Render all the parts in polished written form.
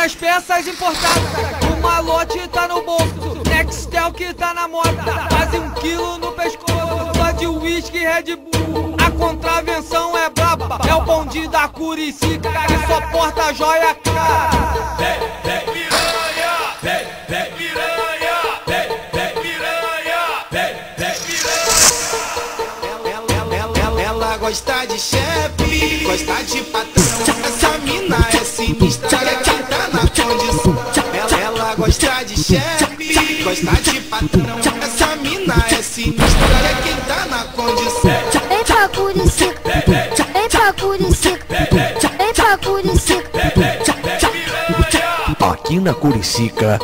Várias peças importadas, o malote tá no bolso, Nextel que tá na moda, quase 1 quilo no pescoço, só de uísque Red Bull. A contravenção é braba, é o bonde da Curicica, que só porta joia cara. Ela gosta de chefe, gosta de patrão. Essa mina é sinistra, quem tá na condição. Ela gosta de chefe, gosta de patrão. Essa mina é sinistra, quem tá na condição. Vem pra Curicica, vem pra Curicica, vem pra Curicica. Aqui na Curicica,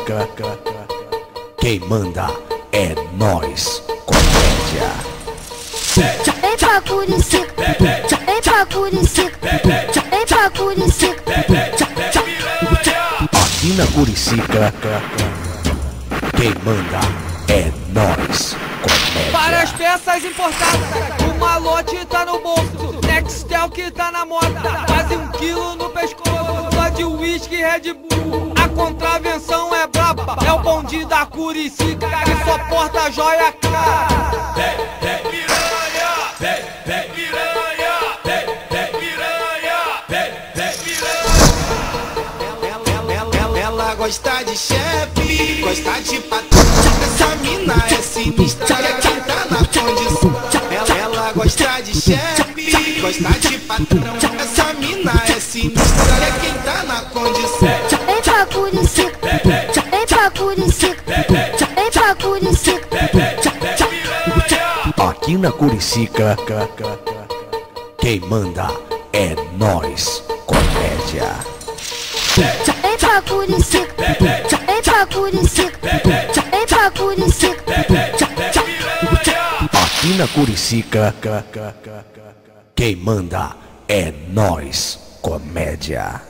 quem manda é nós, comédia. Vem pra Curicica, vem pra Curicica, vem pra Curicica. Aqui na Curicica, quem manda é nós, Várias comédia. peças importadas, o malote tá no bolso, Nextel que tá na moda, quase 1 quilo no pescoço, só de uísque Red Bull. A contravenção é braba, é o bonde da Curicica, que só porta joia cara. Ela gosta de chefe, gosta de patrão. Essa mina é sinistra, quem tá na condição. Ela gosta de chefe, gosta de patrão. Essa mina é sinistra, quem tá na condição. Vem pra Curicica, vem pra Curicica, vem pra Curicica. Aqui na Curicica, quem manda é nós, comédia. Vem pra Curicica, vem pra Curicica, vem pra Curicica. Aqui na Curicica, quem manda é nós, comédia.